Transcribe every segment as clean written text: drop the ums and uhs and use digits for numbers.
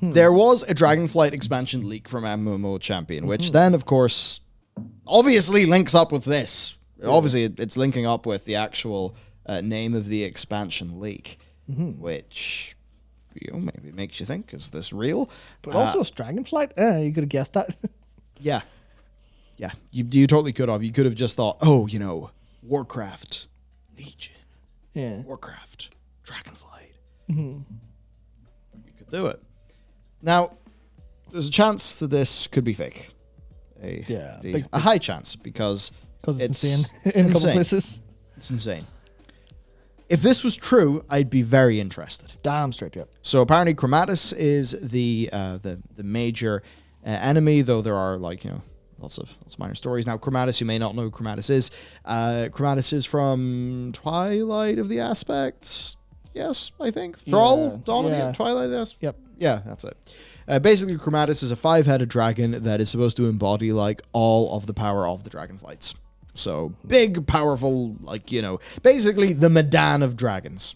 There was a Dragonflight expansion leak from MMO Champion, which then, of course, obviously links up with this. Yeah. Obviously, it's linking up with the actual name of the expansion leak, which, maybe makes you think, is this real? But also it's Dragonflight? You could have guessed that. Yeah. Yeah, you totally could have. You could have just thought, Warcraft, Legion, Warcraft, Dragonflight. You could do it. Now, there's a chance that this could be fake. A high chance, because it's insane in a couple places. It's insane. If this was true, I'd be very interested. Damn straight, yep. So apparently Chromatus is the major enemy, though there are lots of minor stories. Now, Chromatus, you may not know who Chromatus is. Chromatus is from Twilight of the Aspects. Yes, I think. Dawn of the Twilight, yes. Yep. Yeah, that's it. Basically, Chromatus is a 5-headed dragon that is supposed to embody, all of the power of the Dragonflights. So, big, powerful, basically the Medan of dragons.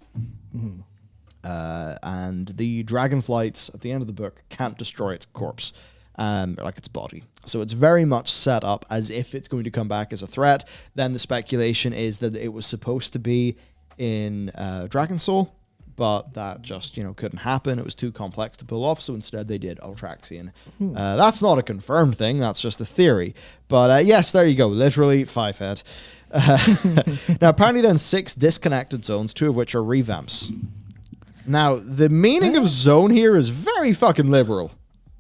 And the Dragonflights, at the end of the book, can't destroy its corpse, its body. So it's very much set up as if it's going to come back as a threat. Then the speculation is that it was supposed to be in Dragon Soul, but that just, couldn't happen. It was too complex to pull off, so instead they did Ultraxian. That's not a confirmed thing, that's just a theory. But yes, there you go, literally 5-head. Now, apparently then 6 disconnected zones, 2 of which are revamps. Now, the meaning of zone here is very fucking liberal.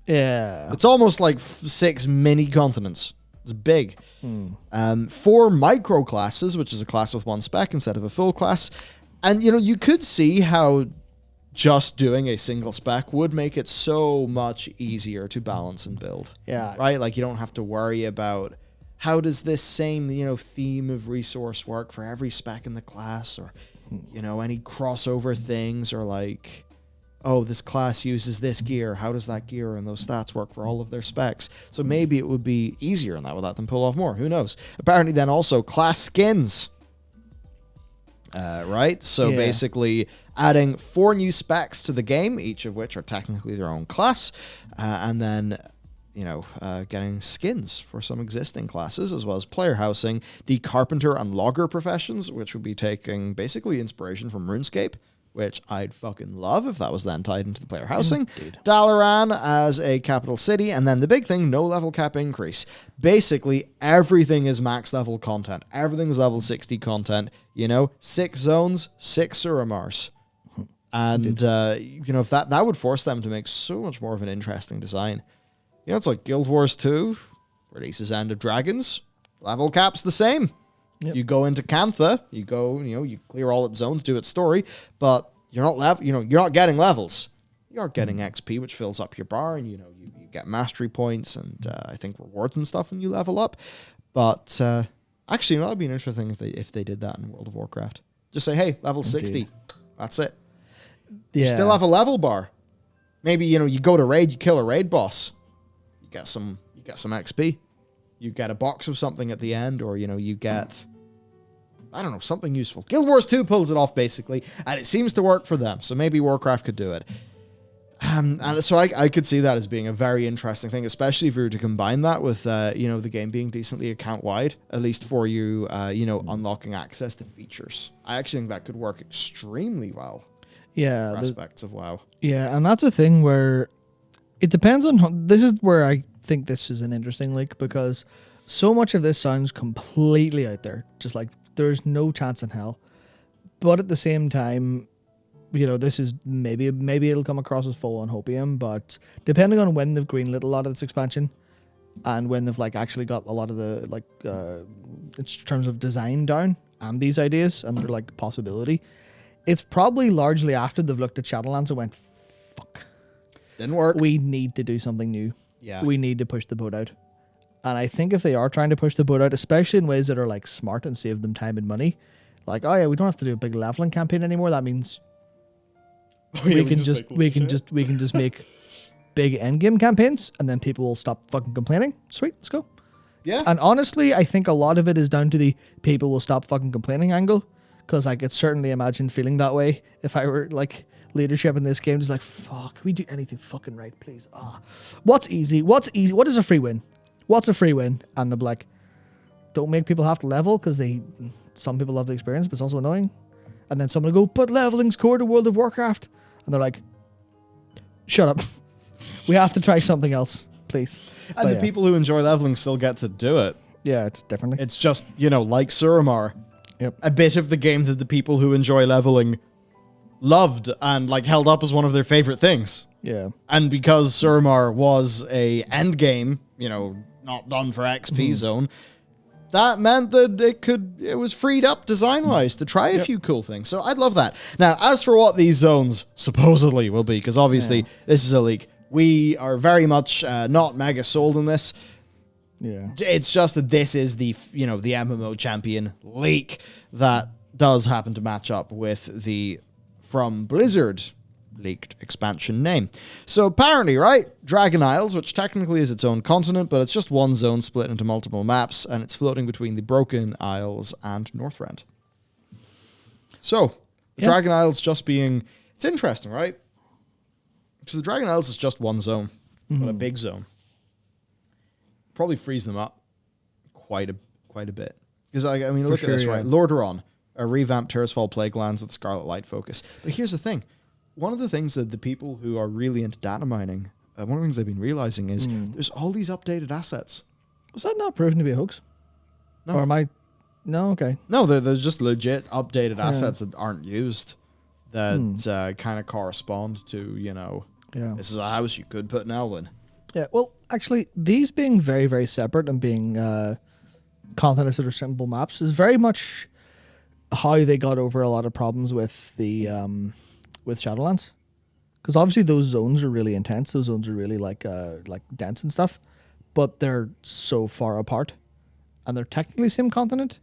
Yeah. It's almost like 6 mini continents. It's big. 4 micro classes, which is a class with 1 spec instead of a full class. And, you could see how just doing a single spec would make it so much easier to balance and build. Yeah. Right? You don't have to worry about how does this same, theme of resource work for every spec in the class, or, any crossover things, or this class uses this gear. How does that gear and those stats work for all of their specs? So maybe it would be easier in that would let them pull off more. Who knows? Apparently then also class skins. Right? So basically adding 4 new specs to the game, each of which are technically their own class, and then, getting skins for some existing classes, as well as player housing the carpenter and logger professions, which would be taking basically inspiration from RuneScape, which I'd fucking love if that was then tied into the player housing. Indeed. Dalaran as a capital city, and then the big thing, no level cap increase. Basically, everything is max level content. Everything's level 60 content. 6 zones, 6 Suramars. And, if that would force them to make so much more of an interesting design. It's like Guild Wars 2, releases End of Dragons, level cap's the same. Yep. You go into Cantha, you clear all its zones, do its story, but you're not getting levels. You're getting XP, which fills up your bar, and you get mastery points and I think rewards and stuff when you level up. But actually, that'd be interesting if they did that in World of Warcraft. Just say, hey, level 60, that's it. Yeah. You still have a level bar. Maybe you go to raid, you kill a raid boss, you get some XP. You get a box of something at the end, or you get, I don't know, something useful. Guild Wars 2 pulls it off, basically, and it seems to work for them, so maybe Warcraft could do it. And so I could see that as being a very interesting thing, especially if you were to combine that with, the game being decently account-wide, at least for you, unlocking access to features. I actually think that could work extremely well. Yeah. For aspects of WoW. Yeah, and that's a thing where it depends on, this is where I think this is an interesting leak, because so much of this sounds completely out there, just there's no chance in hell. But at the same time, this is maybe it'll come across as full on hopium, but depending on when they've greenlit a lot of this expansion and when they've actually got a lot of the in terms of design down and these ideas and their possibility, it's probably largely after they've looked at Shadowlands and went, fuck, didn't work. We need to do something new. Yeah. We need to push the boat out. And I think if they are trying to push the boat out, especially in ways that are smart and save them time and money, we don't have to do a big leveling campaign anymore. That means we can just make big endgame campaigns, and then people will stop fucking complaining. Sweet, let's go. Yeah. And honestly, I think a lot of it is down to the people will stop fucking complaining angle, because I could certainly imagine feeling that way if I were leadership in this game. Just like, fuck, can we do anything fucking right, please? What's easy? What is a free win? What's a free win? And they're like, don't make people have to level because some people love the experience, but it's also annoying. And then someone will go, but leveling's core to World of Warcraft. And they're like, shut up. We have to try something else, please. And the people who enjoy leveling still get to do it. Yeah, it's differently. It's just, like Suramar. Yep. A bit of the game that the people who enjoy leveling loved and held up as one of their favorite things. Yeah. And because Suramar was a end game, not done for XP zone, that meant that it was freed up design-wise to try a few cool things. So I'd love that. Now, as for what these zones supposedly will be, because obviously this is a leak, we are very much not mega sold on this. Yeah. It's just that this is the MMO champion leak that does happen to match up with the from Blizzard leaked expansion name. So apparently, right, Dragon Isles, which technically is its own continent, but it's just one zone split into multiple maps, and it's floating between the Broken Isles and Northrend. So, Dragon Isles just being... It's interesting, right? So the Dragon Isles is just one zone, but a big zone. Probably frees them up quite a bit. Because, look at this, right? Lordaeron, a revamped Tirisfal Plaguelands with Scarlet Light focus. But here's the thing. One of the things that the people who are really into data mining, one of the things they've been realizing is there's all these updated assets. Was that not proven to be a hoax? No. Or am I... No, okay. No, they're just legit updated assets that aren't used that kind of correspond to, this is a house you could put an owl in. Yeah, well, actually, these being very, very separate and being continents that are simple maps is very much how they got over a lot of problems with the with Shadowlands, because obviously those zones are really intense. Those zones are really like dense and stuff, but they're so far apart, and they're technically the same continent,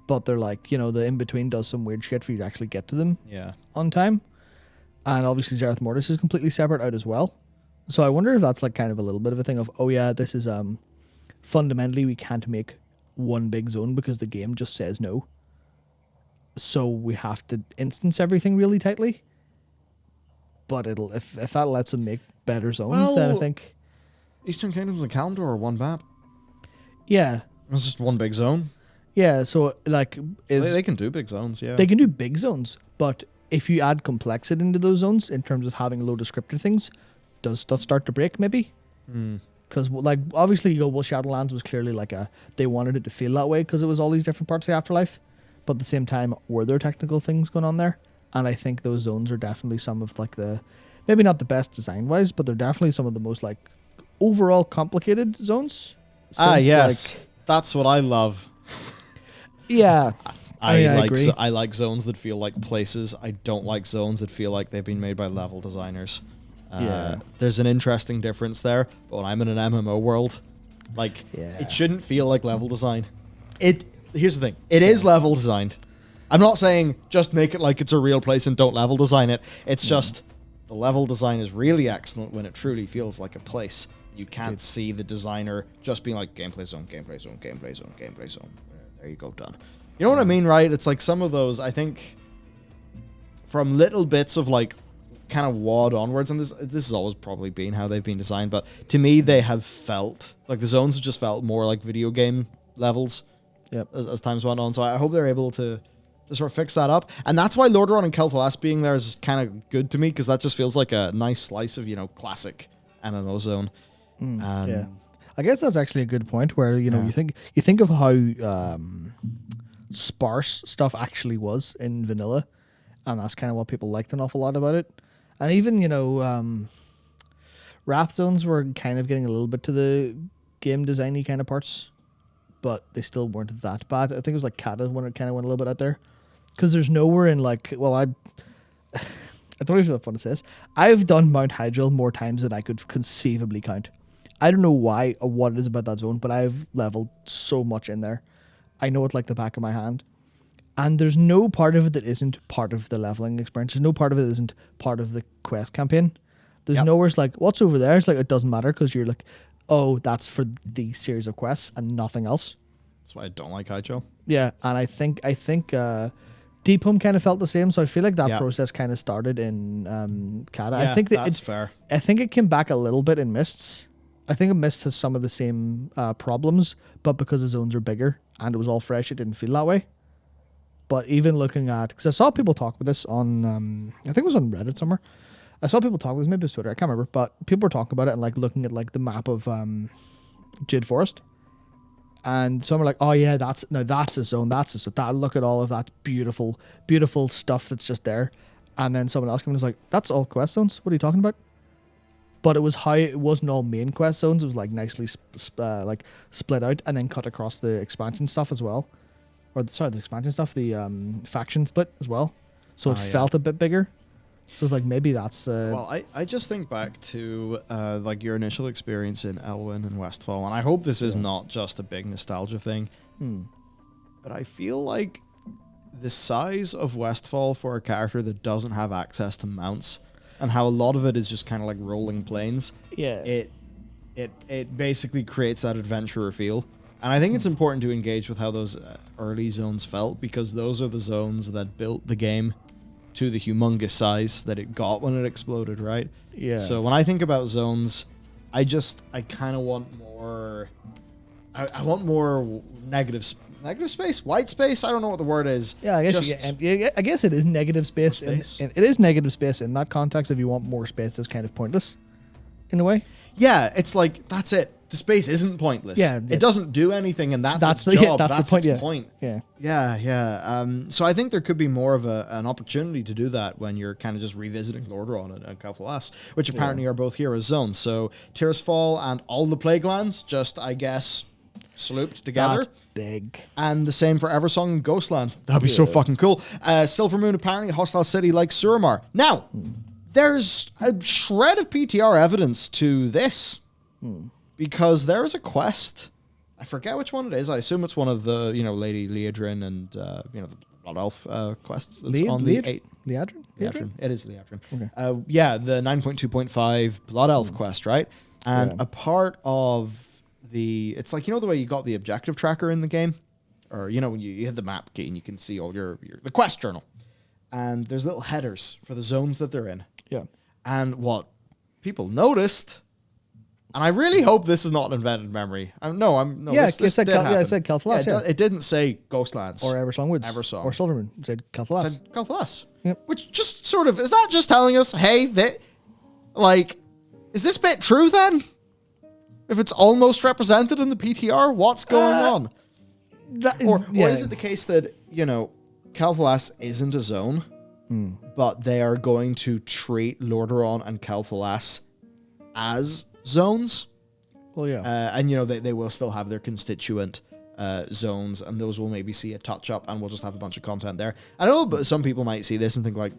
but they're the in between does some weird shit for you to actually get to them on time, and obviously Zereth Mortis is completely separate out as well. So I wonder if that's kind of a little bit of a thing of, this is fundamentally we can't make one big zone because the game just says no. So we have to instance everything really tightly. But if that lets them make better zones, then I think Eastern Kingdoms and Kalimdor are one map. Yeah. It's just one big zone. Yeah, so they can do big zones, yeah. They can do big zones, but if you add complexity into those zones in terms of having low descriptor things, does stuff start to break maybe? Because obviously you go, well, Shadowlands was clearly they wanted it to feel that way because it was all these different parts of the afterlife, but at the same time were there technical things going on there? And I think those zones are definitely some of the, maybe not the best design wise, but they're definitely some of the most overall complicated zones. Yes, that's what I love. Yeah. I agree. I like zones that feel like places. I don't like zones that feel like they've been made by level designers. There's an interesting difference there, but when I'm in an MMO world, it shouldn't feel like level design. Here's the thing, it is level designed. I'm not saying just make it like it's a real place and don't level design it. It's just the level design is really excellent when it truly feels like a place. You can't see the designer just being like gameplay zone, gameplay zone, gameplay zone, gameplay zone. There you go, done. You know what I mean, right? It's some of those, I think, from little bits of kind of WoD onwards, and this has always probably been how they've been designed, but to me they have felt the zones have just felt more like video game levels as time's went on. So I hope they're able to sort of fix that up, and that's why Lordaeron and Kel'Thas being there is kind of good to me, because that just feels like a nice slice of classic MMO zone. Yeah, I guess that's actually a good point where you think of how sparse stuff actually was in vanilla, and that's kind of what people liked an awful lot about it. And even, Wrath zones were kind of getting a little bit to the game designy kind of parts, but they still weren't that bad. I think it was Kata when it kind of went a little bit out there. Because there's nowhere in I don't even know if I want to say this. I've done Mount Hyjal more times than I could conceivably count. I don't know why or what it is about that zone, but I've leveled so much in there. I know it like the back of my hand. And there's no part of it that isn't part of the leveling experience. There's no part of it that isn't part of the quest campaign. There's nowhere it's what's over there? It's it doesn't matter because you're oh, that's for the series of quests and nothing else. That's why I don't like Hyjal. Yeah, and I think deep Deep Home kind of felt the same, so I feel like that Yeah. process kind of started in Cata. Yeah, I think that that's fair. I think it came back a little bit in Mists. I think Mist has some of the same problems, but because the zones are bigger and it was all fresh, it didn't feel that way. But even looking at, because I saw people talk about this on, I think it was on Reddit somewhere. I saw people talk about this, maybe it was Twitter, I can't remember, but people were talking about it and like looking at like the map of Jade Forest. And some are like, oh yeah, that's a zone, that's a zone. That, look at all of that beautiful, beautiful stuff that's just there. And then someone else came and was like, that's all quest zones. What are you talking about? But it was how it wasn't all main quest zones. It was like nicely like split out and then cut across the expansion stuff as well, or the expansion stuff, the faction split as well. So it felt a bit bigger. So it's like maybe that's. Well, I just think back to like your initial experience in Elwyn and Westfall, and I hope this is not just a big nostalgia thing. But I feel like the size of Westfall for a character that doesn't have access to mounts, and how a lot of it is just kind of like rolling plains. Yeah. It basically creates that adventurer feel. And I think it's important to engage with how those early zones felt, because those are the zones that built the game to the humongous size that it got when it exploded, right? Yeah. So when I think about zones, I kind of want more. I want more negative space, white space. I don't know what the word is. Yeah, I guess it is negative space. It is negative space in that context. If you want more space, that's kind of pointless, in a way. Yeah, it's like that's it. The space isn't pointless. Yeah, it doesn't do anything, and that's its the job. yeah, that's the point. Its point. Yeah. Yeah. So I think there could be more of an opportunity to do that when you're kind of just revisiting Lordaeron and Calfalas, which apparently are both here as zones. So Tirisfal and all the Plaguelands, just I guess slooped together. That's big. And the same for Eversong and Ghostlands. That'd be so fucking cool. Silvermoon, apparently a hostile city like Suramar. Now, there's a shred of PTR evidence to this. Because there is a quest. I forget which one it is. I assume it's one of the, Lady Liadrin and, the Blood Elf quests that's on the 8. Liadrin? It is Liadrin. Okay. Yeah, the 9.2.5 Blood Elf quest, right? And a part of it's like, the way you got the objective tracker in the game? Or, when you hit the map key and you can see all the quest journal. And there's little headers for the zones that they're in. Yeah. And what people noticed... And I really hope this is not an invented memory. This said Calfalas. Yeah, it didn't say Ghostlands. Or Eversong Woods. Eversong. Or Silvermoon. It said Calfalas. It said Calfalas. Yep. Which just sort of, is that just telling us, hey, is this bit true then? If it's almost represented in the PTR, what's going on? Or is it the case that, Calfalas isn't a zone, but they are going to treat Lordaeron and Calfalas as zones? Well, yeah. And they will still have their constituent zones, and those will maybe see a touch up, and we'll just have a bunch of content there. I know, but some people might see this and think like,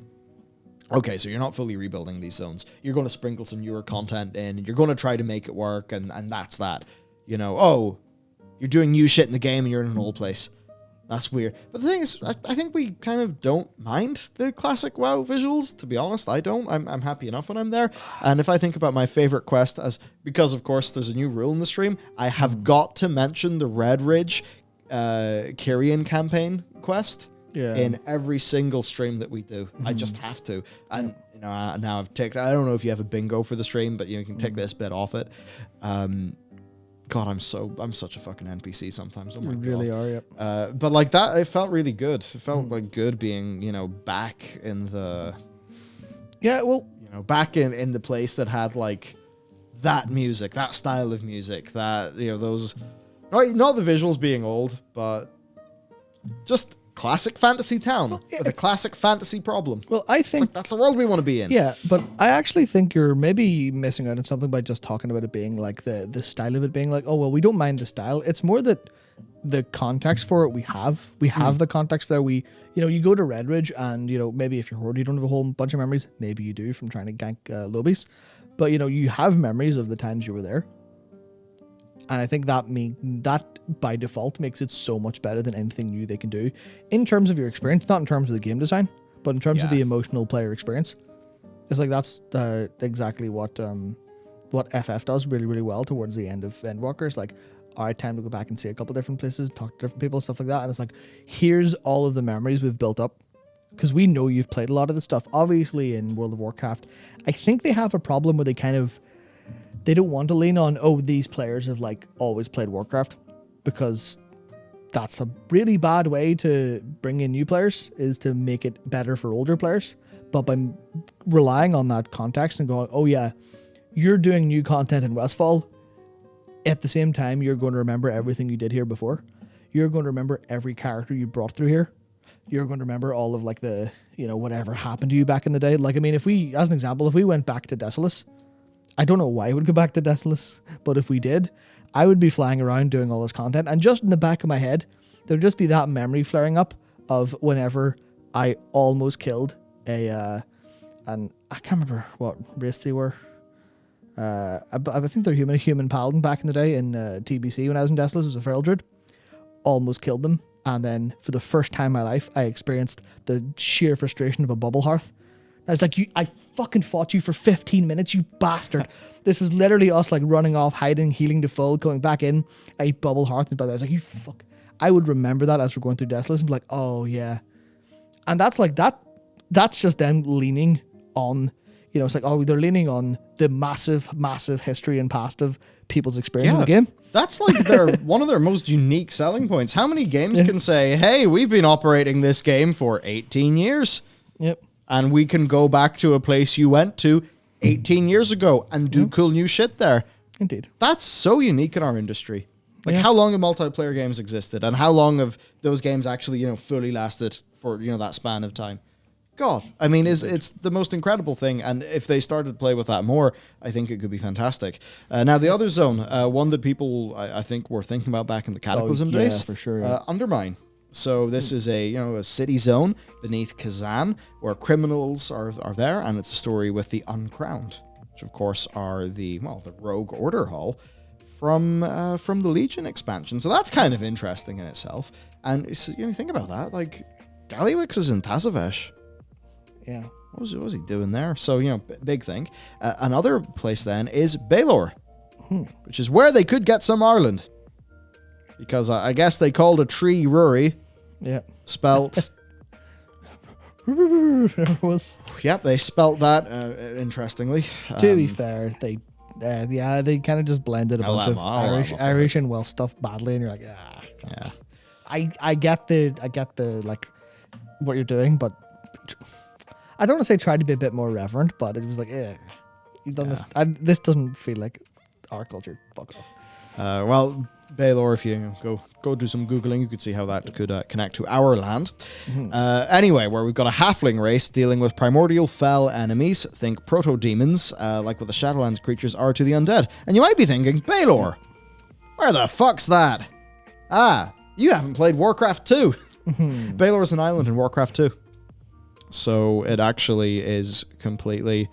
okay, so you're not fully rebuilding these zones. You're going to sprinkle some newer content in, and you're going to try to make it work, and that's that. You're doing new shit in the game, and you're in an old place. That's weird. But the thing is, I think we kind of don't mind the classic WoW visuals, to be honest. I don't. I'm happy enough when I'm there. And if I think about my favorite quest, because of course there's a new rule in the stream, I have got to mention the Red Ridge Kyrian campaign quest in every single stream that we do. I just have to. And now I've ticked. I don't know if you have a bingo for the stream, but you can take this bit off it. God, I'm such a fucking NPC sometimes. Oh my God. You really are, yep. But like that, it felt really good. It felt like good being, back in the... Yeah, well... back in the place that had like that music, that style of music, that, those... Not the visuals being old, but just classic fantasy town with a classic fantasy problem. Well, I think that's the world we want to be in. Yeah, but I actually think you're maybe missing out on something by just talking about it being like the style of it being like, oh well, we don't mind the style. It's more that the context for it we have the context there. You go to Red Ridge and maybe if you're Horde you don't have a whole bunch of memories. Maybe you do from trying to gank lobbies, but you have memories of the times you were there. And I think that by default makes it so much better than anything new they can do in terms of your experience, not in terms of the game design, but in terms of the emotional player experience. It's like that's exactly what FF does really, really well towards the end of Endwalker. It's like, all right, time to go back and see a couple different places, talk to different people, stuff like that. And it's like, here's all of the memories we've built up because we know you've played a lot of the stuff. Obviously, in World of Warcraft, I think they have a problem where they don't want to lean on, these players have like always played Warcraft, because that's a really bad way to bring in new players, is to make it better for older players. But by relying on that context and going, oh yeah, you're doing new content in Westfall, at the same time, you're going to remember everything you did here before. You're going to remember every character you brought through here. You're going to remember all of like the, whatever happened to you back in the day. Like, I mean, as an example, if we went back to Desolus, I don't know why I would go back to Desolus, but if we did, I would be flying around doing all this content, and just in the back of my head, there'd just be that memory flaring up of whenever I almost killed and I can't remember what race they were. I think they're human paladin back in the day in TBC when I was in Desolus. It was a feral druid. Almost killed them, and then for the first time in my life, I experienced the sheer frustration of a bubble hearth. I was like, I fucking fought you for 15 minutes, you bastard. This was literally us like running off, hiding, healing to full, coming back in, a bubble hearth, and by the way, I was like, you fuck. I would remember that as we're going through Desolus and be like, oh yeah. And that's like that's just them leaning on, it's like, they're leaning on the massive history and past of people's experience in the game. That's like one of their most unique selling points. How many games can say, hey, we've been operating this game for 18 years. Yep. And we can go back to a place you went to 18 years ago and do cool new shit there. Indeed. That's so unique in our industry. Like, how long have multiplayer games existed, and how long have those games actually, fully lasted for, that span of time? God, I mean, it's the most incredible thing, and if they started to play with that more, I think it could be fantastic. Now, the other zone, one that people, I think, were thinking about back in the Cataclysm days, for sure, yeah. Undermine. So this is a city zone beneath Kazan where criminals are there, and it's a story with the Uncrowned, which of course are the Rogue Order Hall from the Legion expansion. So that's kind of interesting in itself. And think about that, like Gallywix is in Tazavesh. Yeah. What was he doing there? So big thing. Another place then is Bellular, which is where they could get some Ireland. Because I guess they called a tree Rory. Yeah. Spelt. Yep, they spelt that interestingly. To be fair, they kind of just blended a bunch of Irish and Welsh stuff badly, and you're like, yeah. I get the like what you're doing, but I don't want to say try to be a bit more reverent, but it was like, you've done this. This doesn't feel like our culture. Fuck off. Well, Bellular, if you go do some Googling, you could see how that could connect to our land. Anyway, where we've got a halfling race dealing with primordial fell enemies, think proto-demons, like what the Shadowlands creatures are to the undead. And you might be thinking, Bellular, where the fuck's that? You haven't played Warcraft 2. Bellular is an island in Warcraft 2. So it actually is completely...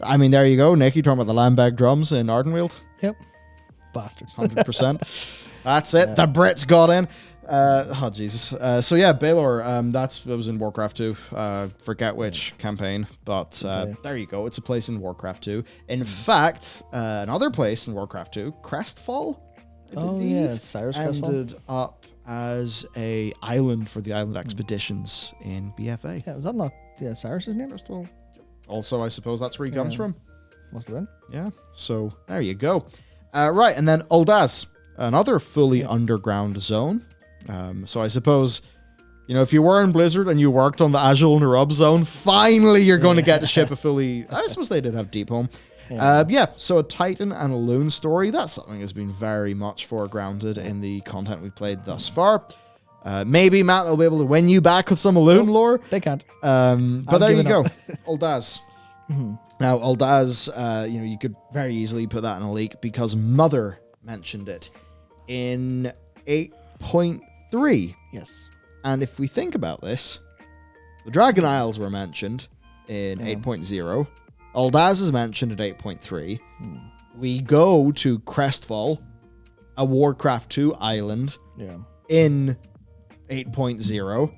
I mean, there you go, Nick, you talking about the Lambeg drums in Ardenweald? Yep. Bastards. 100%. That's it. The Brits got in. Oh, Jesus. So, yeah, Bellular, that was in Warcraft 2. Forget which campaign. But there you go. It's a place in Warcraft 2. In fact, another place in Warcraft 2, Crestfall, I believe, Cyrus ended up as a island for the island expeditions in BFA. Yeah, was that not Cyrus's name? Crestfall? Also, I suppose that's where he comes from. Must have been. Yeah. So, there you go. Right, and then Uldaz, another fully underground zone. So I suppose, if you were in Blizzard and you worked on the Azul Narub zone, finally you're going to get to ship a fully... I suppose they did have Deep Home. So a Titan and a Loon story, that's something that's been very much foregrounded in the content we've played thus far. Maybe Matt will be able to win you back with some Loon lore. They can't. But there you go. Uldaz. Now, Uldaz, you could very easily put that in a leak because Mother mentioned it in 8.3. Yes. And if we think about this, the Dragon Isles were mentioned in 8.0. Uldaz is mentioned in 8.3. We go to Crestfall, a Warcraft 2 island, in 8.0.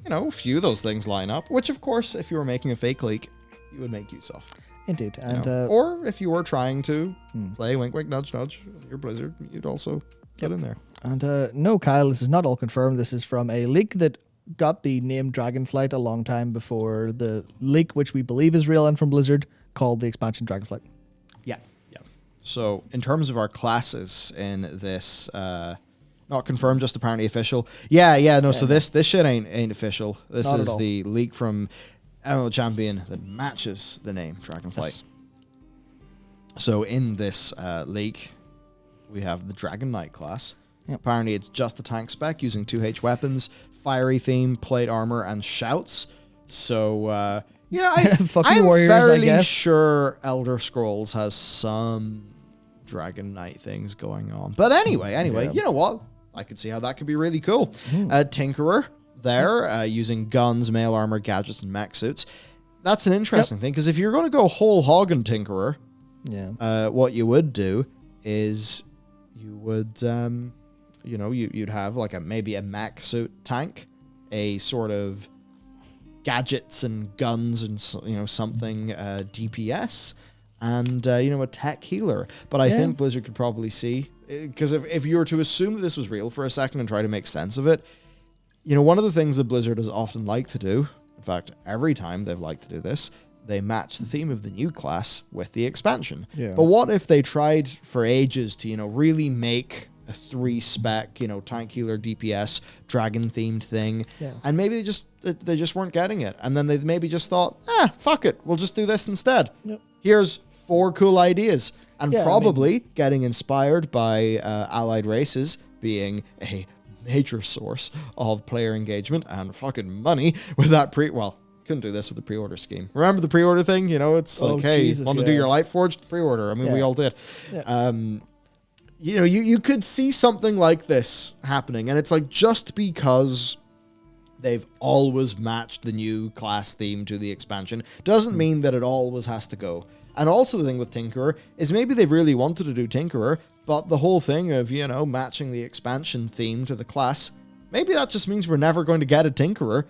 A few of those things line up, which, of course, if you were making a fake leak, you would make use of. Indeed. And or if you were trying to play wink, wink, nudge, nudge, your Blizzard, you'd also get in there. And no, Kyle, this is not all confirmed. This is from a leak that got the name Dragonflight a long time before the leak, which we believe is real and from Blizzard, called the expansion Dragonflight. Yeah. So in terms of our classes in this, not confirmed, just apparently official. No. So this shit ain't official. This Not at is all. the leak from MMO Champion that matches the name Dragonflight. Yes. So in this leak, we have the Dragon Knight class. Yep. Apparently, it's just the tank spec using 2H weapons, fiery theme, plate armor, and shouts. So, Fuck you, I'm warriors, I fairly guess. sure Elder Scrolls has some Dragon Knight things going on. But anyway, Yeah. you know what? I could see how that could be really cool. Tinkerer there, using guns, mail armor, gadgets, and mech suits. That's an interesting thing, because if you're going to go whole hog and Tinkerer, what you would do is you would, you'd have like maybe a mech suit tank, a sort of gadgets and guns and something DPS, and a tech healer. But I think Blizzard could probably see, because if you were to assume that this was real for a second and try to make sense of it, one of the things that Blizzard has often liked to do, in fact, every time they've liked to do this, they match the theme of the new class with the expansion. Yeah. But what if they tried for ages to, really make a 3-spec, tank healer, DPS, dragon themed thing, and maybe they just weren't getting it, and then they maybe just thought, fuck it, we'll just do this instead. Yep. Here's 4 cool ideas, and Yeah, probably getting inspired by allied races being a major source of player engagement and fucking money with that couldn't do this with the pre-order scheme. Remember the pre-order thing? It's like, hey, Jesus, want to do your Lightforged pre-order? I mean, we all did. Yeah. You could see something like this happening, and it's like, just because they've always matched the new class theme to the expansion doesn't mean that it always has to go. And also the thing with Tinkerer is maybe they really wanted to do Tinkerer, but the whole thing of, matching the expansion theme to the class, maybe that just means we're never going to get a Tinkerer,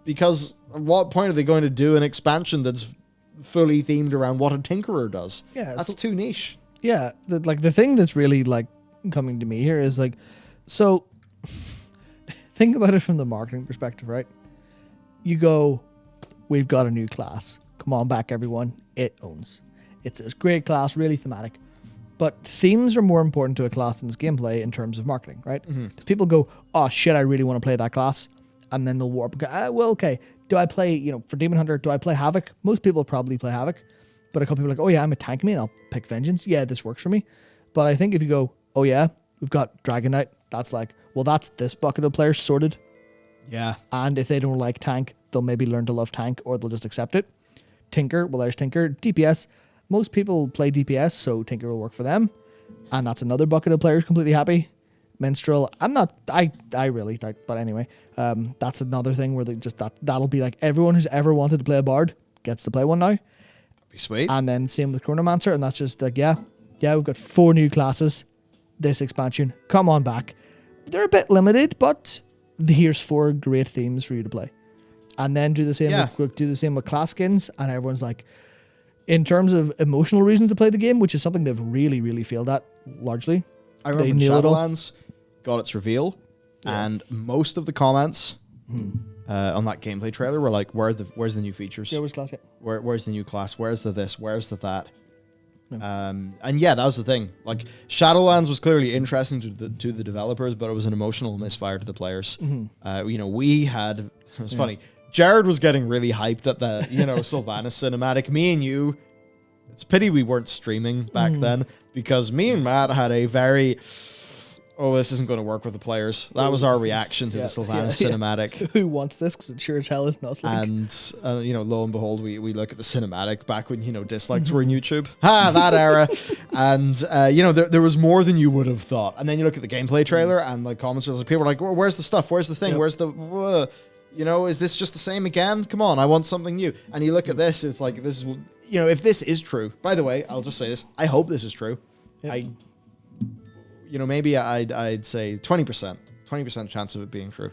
because at what point are they going to do an expansion that's fully themed around what a Tinkerer does? Yeah, That's too niche. Yeah, the thing that's really coming to me here is so think about it from the marketing perspective, right? You go, we've got a new class. Come on back, everyone. It owns. It's a great class, really thematic. But themes are more important to a class than its gameplay in terms of marketing, right? Because people go, oh shit, I really want to play that class. And then they'll warp and go, well, okay, do I play, for Demon Hunter, do I play Havoc? Most people probably play Havoc. But a couple people are like, oh yeah, I'm a tank main, I'll pick Vengeance. Yeah, this works for me. But I think if you go, oh yeah, we've got Dragon Knight, that's that's this bucket of players sorted. Yeah. And if they don't like tank, they'll maybe learn to love tank, or they'll just accept it. Tinker, well, there's Tinker. DPS, most people play DPS, so Tinker will work for them. And that's another bucket of players completely happy. Minstrel, I really like, but anyway, that's another thing where that'll be like, everyone who's ever wanted to play a bard gets to play one now. Be sweet. And then same with Chronomancer, and that's just like, yeah, we've got 4 new classes this expansion. Come on back. They're a bit limited, but here's 4 great themes for you to play. And then do the same with class skins, and everyone's like, in terms of emotional reasons to play the game, which is something they've really, really failed at largely. I remember when Shadowlands got its reveal, and most of the comments on that gameplay trailer were like, where's the new features? Yeah, where's class? Yeah. Where's the new class? Where's the this? Where's the that? And yeah, that was the thing. Like, Shadowlands was clearly interesting to the developers, but it was an emotional misfire to the players. We had, it was funny, Jared was getting really hyped at the, Sylvanas cinematic. Me and you, it's a pity we weren't streaming back then, because me and Matt had a very, this isn't going to work with the players. That was our reaction to the Sylvanas cinematic. Who wants this? Because it sure as hell is not. And, lo and behold, we look at the cinematic back when, dislikes were in YouTube. That era. And, there was more than you would have thought. And then you look at the gameplay trailer and comments, people are like, where's the stuff? Where's the thing? Yep. Where's the... is this just the same again? Come on, I want something new. And you look at this, it's like, this is, if this is true, by the way, I'll just say this, I hope this is true. Yep. Maybe I'd say 20% chance of it being true.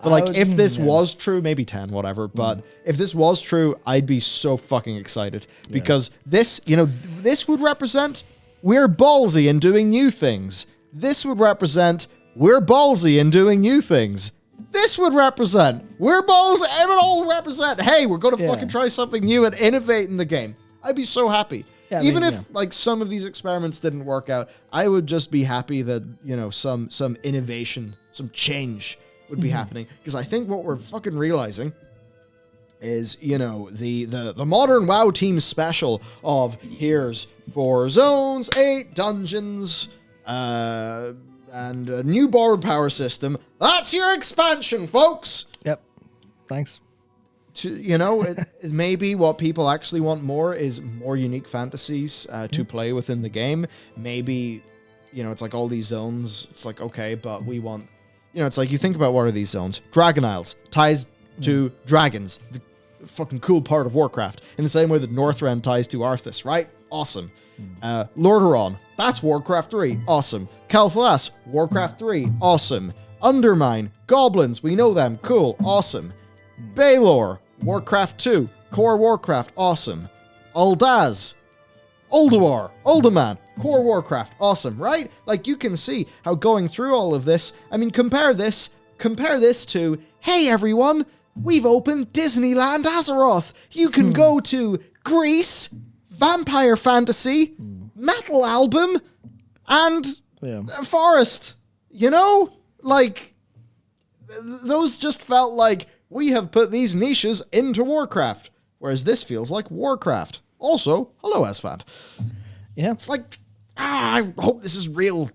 But if this was true, maybe 10, whatever. But if this was true, I'd be so fucking excited, because this, this would represent we're ballsy in doing new things. This would represent we're ballsy in doing new things. this would represent. We're balls, and it all represent. Hey, we're going to fucking try something new and innovate in the game. I'd be so happy. Yeah, even if like some of these experiments didn't work out, I would just be happy that, you know, some innovation, some change would be happening. Because I think what we're fucking realizing is, you know, the modern WoW team special of here's 4 zones, 8 dungeons, and a new borrowed power system. That's your expansion, folks. Yep. Thanks. You know, it maybe what people actually want more is more unique fantasies to play within the game. Maybe, you know, it's like all these zones. It's like, okay, but we want, you know, it's like you think about what are these zones? Dragon Isles ties to dragons, the fucking cool part of Warcraft. In the same way that Northrend ties to Arthas, right? Awesome. Lordaeron, that's Warcraft 3. Awesome. Calthalas, Warcraft 3. Awesome. Undermine, goblins, we know them. Cool. Awesome. Bellular, Warcraft 2. Core Warcraft. Awesome. Aldaz, Ulduar, Uldaman, Core Warcraft. Awesome, right? Like, you can see how going through all of this, I mean, compare this to, hey everyone, we've opened Disneyland Azeroth. You can go to Greece, Vampire Fantasy, Metal Album, and Forest. You know? Like, those just felt like we have put these niches into Warcraft, whereas this feels like Warcraft. Also, hello, Asphalt. Yeah. It's like, I hope this is real.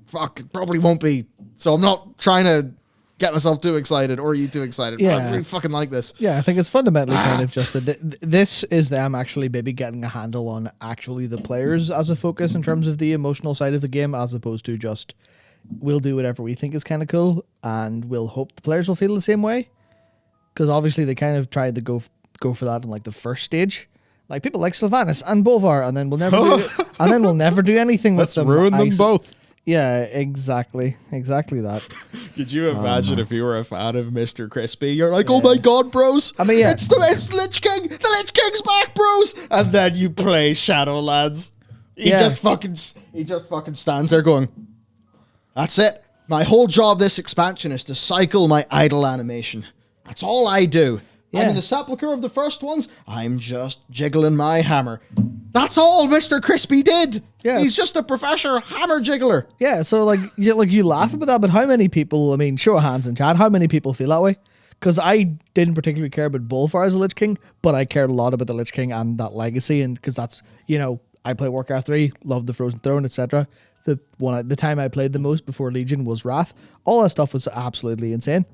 Fuck, it probably won't be. So I'm not trying to get myself too excited or you too excited. Yeah. But I really fucking like this. Yeah, I think it's fundamentally kind of just that this is them actually maybe getting a handle on actually the players as a focus in terms of the emotional side of the game, as opposed to just we'll do whatever we think is kind of cool and we'll hope the players will feel the same way. Because obviously they kind of tried to go for that in like the first stage. Like, people like Sylvanas and Bolvar, and then we'll never do anything with them. Let's ruin them both. Yeah, exactly that. Could you imagine if you were a fan of Mr. Crispy? You're like, oh my god, bros! I mean, it's Lich King. The Lich King's back, bros! And then you play Shadowlands. He just fucking stands there going, that's it. My whole job this expansion is to cycle my idle animation. That's all I do. Yeah. I'm in the sepulcher of the first ones. I'm just jiggling my hammer. That's all Mr. Crispy did. Yeah, he's just a professor hammer jiggler. Yeah, so like you laugh about that, but how many people, I mean, show of hands in chat, how many people feel that way? Because I didn't particularly care about Bolvar as a Lich King, but I cared a lot about the Lich King and that legacy, and because that's, you know, I play Warcraft 3, loved the Frozen Throne, etc. The time I played the most before Legion was Wrath. All that stuff was absolutely insane.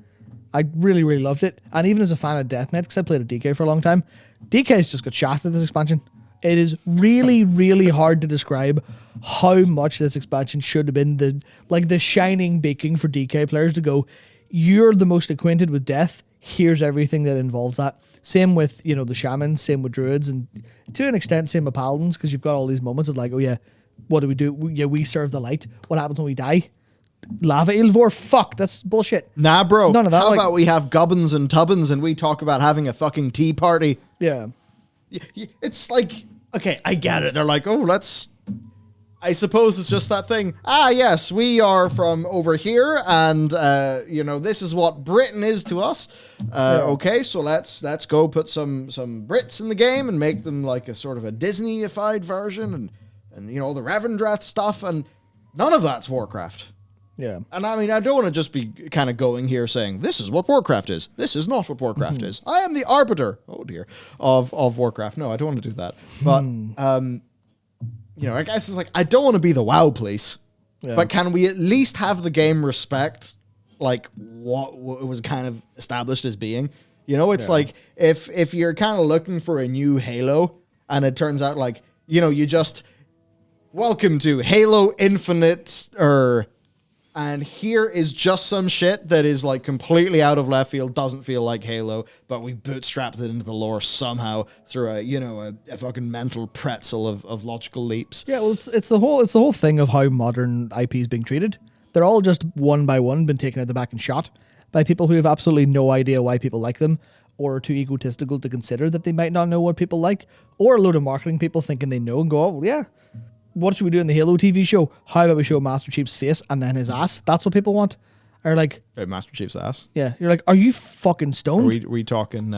I really, really loved it. And even as a fan of DeathNet, because I played a DK for a long time, DK's just got shafted this expansion. It is really, really hard to describe how much this expansion should have been the shining beacon for DK players to go, you're the most acquainted with death, here's everything that involves that. Same with, you know, the shamans, same with druids, and to an extent, same with paladins, because you've got all these moments of like, oh yeah, what do? We serve the light. What happens when we die? Lava Ilvor? Fuck, that's bullshit. Nah, bro. None of that. How about we have gubbins and tubbins and we talk about having a fucking tea party? Yeah. It's like, okay, I get it. They're like, oh, I suppose it's just that thing. Ah, yes, we are from over here, and, you know, this is what Britain is to us. Okay, so let's go put some Brits in the game and make them like a sort of a Disney-ified version, and you know, the Revendreth stuff, and none of that's Warcraft. Yeah. And I mean, I don't want to just be kind of going here saying, this is what Warcraft is. This is not what Warcraft is. I am the arbiter, oh dear, of Warcraft. No, I don't want to do that. But, you know, I guess it's like, I don't want to be the WoW police, but can we at least have the game respect, like, what it was kind of established as being? You know, it's like, if you're kind of looking for a new Halo, and it turns out, like, you know, you just, welcome to Halo Infinite, and here is just some shit that is like completely out of left field, doesn't feel like Halo, but we bootstrapped it into the lore somehow through a fucking mental pretzel of logical leaps. Yeah, well, it's the whole thing of how modern IP is being treated. They're all just one by one been taken out the back and shot by people who have absolutely no idea why people like them, or are too egotistical to consider that they might not know what people like, or a load of marketing people thinking they know and go, oh, well, yeah. What should we do in the Halo TV show? How about we show Master Chief's face and then his ass? That's what people want. are like, Master Chief's ass. yeah, you're like, are you fucking Are stoned? we talking?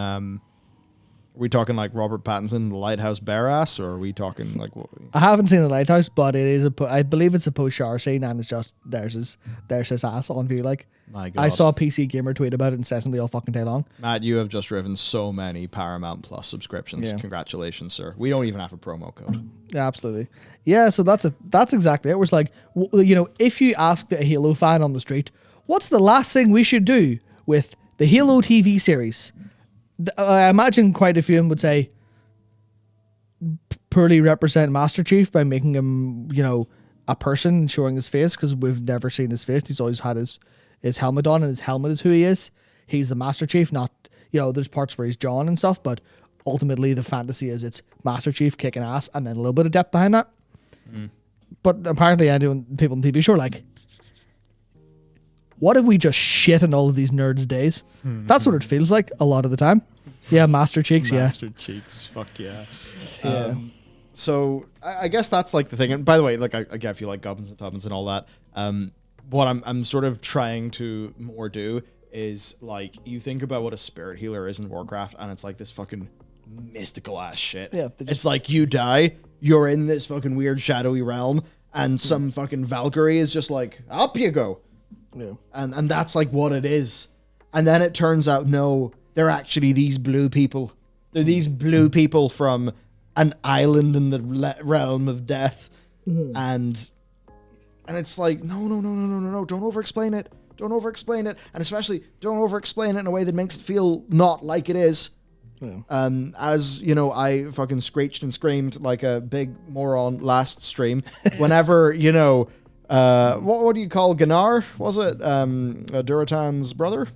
Are we talking like Robert Pattinson, the Lighthouse Bear ass, or are we talking like? I haven't seen the Lighthouse, but it is I believe it's a post shower scene, and it's just there's his ass on view. Like, My God. I saw a PC Gamer tweet about it incessantly all fucking day long. Matt, you have just driven so many Paramount Plus subscriptions. Yeah. Congratulations, sir. We don't even have a promo code. Yeah, absolutely. Yeah, so that's exactly it. It was like, you know, if you asked a Halo fan on the street, what's the last thing we should do with the Halo TV series? I imagine quite a few of them would say, poorly represent Master Chief by making him, you know, a person showing his face, because we've never seen his face. He's always had his helmet on, and his helmet is who he is. He's the Master Chief, not, you know, there's parts where he's John and stuff, but ultimately the fantasy is it's Master Chief kicking ass and then a little bit of depth behind that. But apparently people on TV show are like, what if we just shit on all of these nerds' days? That's what it feels like a lot of the time. Yeah, Master Cheeks, Master Cheeks, fuck yeah. Yeah. So I guess that's like the thing. And by the way, like I get if you like goblins and tubbins and all that. What I'm sort of trying to more do is like you think about what a spirit healer is in Warcraft, and it's like this fucking mystical ass shit. Yeah, it's like you die, you're in this fucking weird shadowy realm, and some fucking Valkyrie is just like, up you go. Yeah. And that's like what it is. And then it turns out, no, they're actually these blue people. They're these blue people from an island in the realm of death. And it's like, no, don't over-explain it. Don't over-explain it. And especially, don't over-explain it in a way that makes it feel not like it is. Yeah. As, you know, I fucking screeched and screamed like a big moron last stream. Whenever, you know, what do you call Gunnar? Was it Duratan's brother?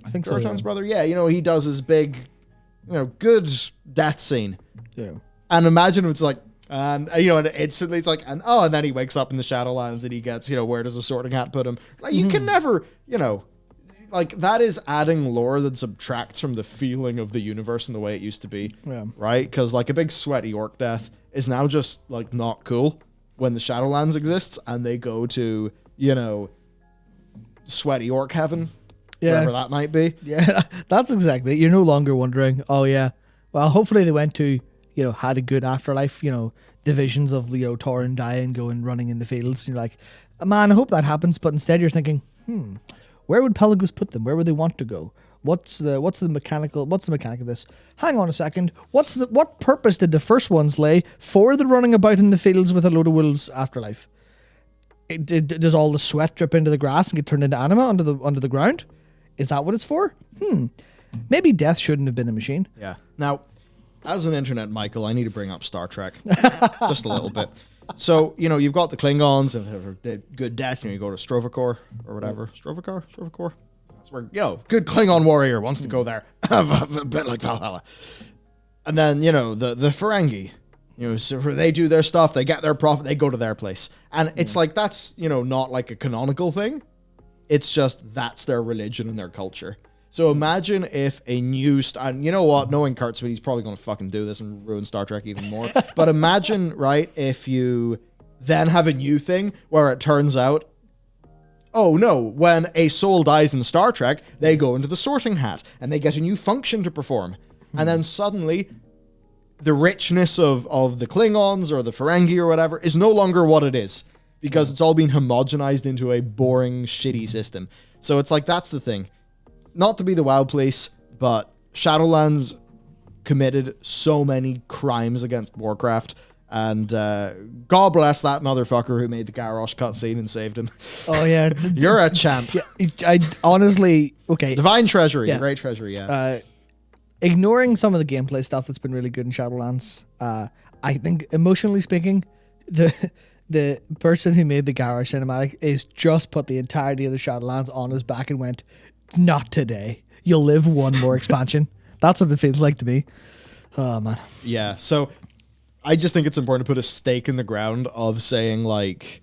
I think so. Duratan's brother? Yeah, you know, he does his big, you know, good death scene. Yeah. And imagine it's like, and you know, and instantly it's like, and then he wakes up in the Shadowlands and he gets, you know, where does a sorting hat put him? Like, you can never, you know, like that is adding lore that subtracts from the feeling of the universe and the way it used to be. Yeah. Right? Because like a big sweaty orc death is now just like not cool when the Shadowlands exists and they go to, you know, sweaty orc heaven. Yeah. Whatever that might be. Yeah, that's exactly it. You're no longer wondering, oh yeah, well, hopefully they went to, you know, had a good afterlife, you know, the visions of, you know, Thorin dying, going running in the fields. You're like, man, I hope that happens. But instead you're thinking, where would Pelagos put them? Where would they want to go? What's the mechanic of this? Hang on a second. What purpose did the first ones lay for the running about in the fields with a load of wolves afterlife? Does all the sweat drip into the grass and get turned into anima under the ground? Is that what it's for? Maybe death shouldn't have been a machine. Yeah. Now, as an internet Michael, I need to bring up Star Trek just a little bit. So, you know, you've got the Klingons and good death. You know, you go to Strovokor or whatever. Strovokor? That's where, you know, good Klingon warrior wants to go there. A bit like Valhalla. And then, you know, the Ferengi. You know, so they do their stuff, they get their profit, they go to their place. And it's like, that's, you know, not like a canonical thing. It's just, that's their religion and their culture. So imagine if a new, and you know what, knowing Kurt Sweet, he's probably going to fucking do this and ruin Star Trek even more. But imagine, right, if you then have a new thing where it turns out, oh no, when a soul dies in Star Trek, they go into the sorting hat and they get a new function to perform. And then suddenly, the richness of the Klingons or the Ferengi or whatever is no longer what it is. Because it's all been homogenized into a boring, shitty system. So it's like, that's the thing. Not to be the WoW place, but Shadowlands committed so many crimes against Warcraft. And God bless that motherfucker who made the Garrosh cutscene and saved him. Oh, yeah. You're a champ. Yeah, I honestly, okay. Divine Treasury. Yeah. Great treasury, yeah. Ignoring some of the gameplay stuff that's been really good in Shadowlands, I think, emotionally speaking, the person who made the Garrosh cinematic is just put the entirety of the Shadowlands on his back and went, not today. You'll live one more expansion. That's what it feels like to me. Oh, man. Yeah, so I just think it's important to put a stake in the ground of saying, like,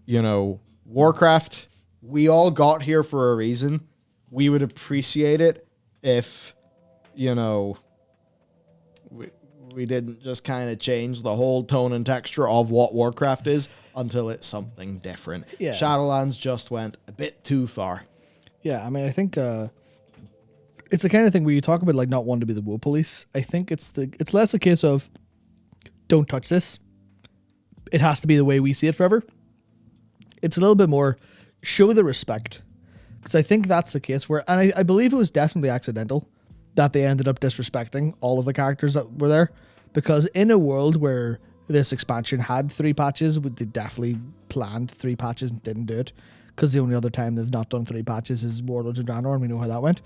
you know, Warcraft, we all got here for a reason. We would appreciate it if, you know, we didn't just kind of change the whole tone and texture of what Warcraft is until it's something different. Yeah. Shadowlands just went a bit too far. Yeah, I mean, I think it's the kind of thing where you talk about like not wanting to be the woe police. I think it's less a case of don't touch this. It has to be the way we see it forever. It's a little bit more show the respect, because I think that's the case where, and I believe it was definitely accidental that they ended up disrespecting all of the characters that were there, because in a world where this expansion had 3 patches, they definitely planned 3 patches and didn't do it, because the only other time they've not done 3 patches is Warlords of Draenor, and we know how that went.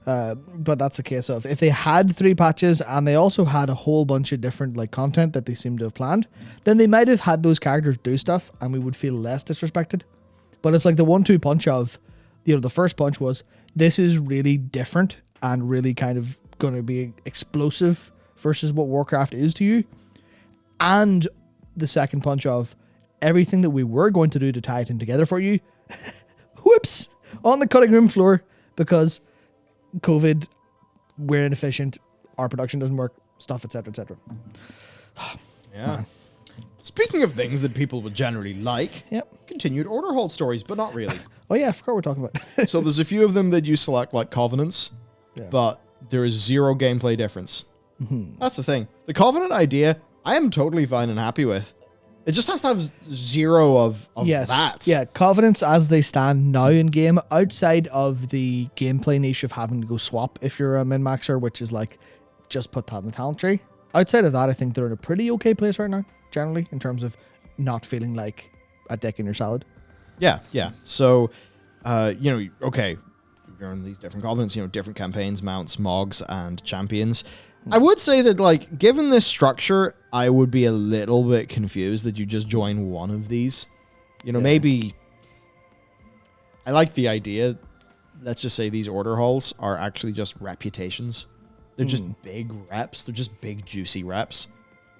But that's a case of if they had 3 patches and they also had a whole bunch of different like content that they seem to have planned, then they might have had those characters do stuff and we would feel less disrespected. But it's like the 1-2 punch of, the first punch was, this is really different and really kind of going to be explosive versus what Warcraft is to you. And the second punch of, everything that we were going to do to tie it in together for you, whoops, on the cutting room floor, because COVID, we're inefficient, our production doesn't work, stuff, etc., etc. Yeah. Speaking of things that people would generally like, continued order hold stories, but not really. Oh yeah, I forgot what we're talking about. So there's a few of them that you select like Covenants, but there is 0 gameplay difference. That's the thing. The Covenant idea, I am totally fine and happy with. It just has to have 0 of that. Yeah, Covenants as they stand now in game, outside of the gameplay niche of having to go swap if you're a min-maxer, which is like, just put that in the talent tree. Outside of that, I think they're in a pretty okay place right now, generally, in terms of not feeling like a dick in your salad. Yeah. So, okay, you're in these different Covenants, different campaigns, mounts, mogs, and champions. I would say that, like, given this structure, I would be a little bit confused that you just join one of these. Maybe... I like the idea. Let's just say these order halls are actually just reputations. They're just big reps. They're just big, juicy reps.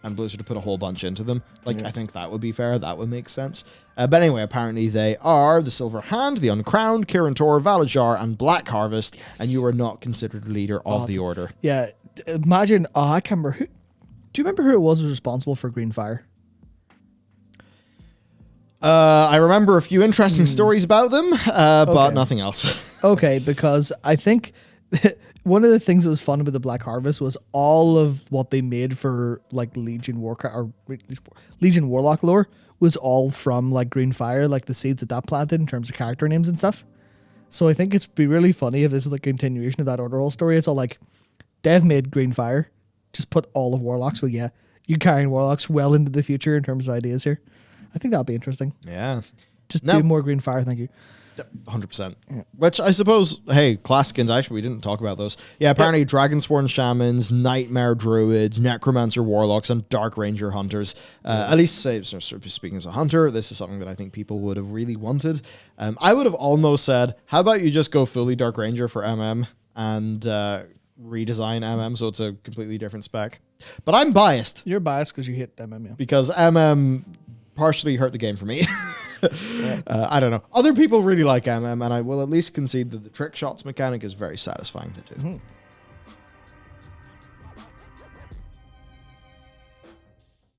And Blizzard to put a whole bunch into them. I think that would be fair. That would make sense. But anyway, apparently they are the Silver Hand, the Uncrowned, Kirin Tor, Valajar, and Black Harvest. Yes. And you are not considered leader of the order. Yeah. Imagine, I can't remember. Do you remember who it was responsible for Green Fire? I remember a few interesting stories about them, but nothing else. Okay, because I think one of the things that was fun about the Black Harvest was all of what they made for like Legion Warcraft or Legion Warlock lore was all from like Green Fire, like the seeds that planted in terms of character names and stuff. So I think it's be really funny if this is like a continuation of that order hole story. It's all like, Dev made Green Fire, just put all of Warlocks. Well, yeah, you carrying Warlocks well into the future in terms of ideas here. I think that'll be interesting. Yeah. Just do more Green Fire, thank you. 100%. Yeah. Which I suppose, hey, class skins, actually, we didn't talk about those. Yeah, apparently Dragonsworn Shamans, Nightmare Druids, Necromancer Warlocks, and Dark Ranger Hunters. At least, speaking as a hunter, this is something that I think people would have really wanted. I would have almost said, how about you just go fully Dark Ranger for MM and redesign MM so it's a completely different spec. But I'm biased. You're biased because you hit MM, yeah. Because MM partially hurt the game for me. I don't know. Other people really like MM, and I will at least concede that the trick shots mechanic is very satisfying to do.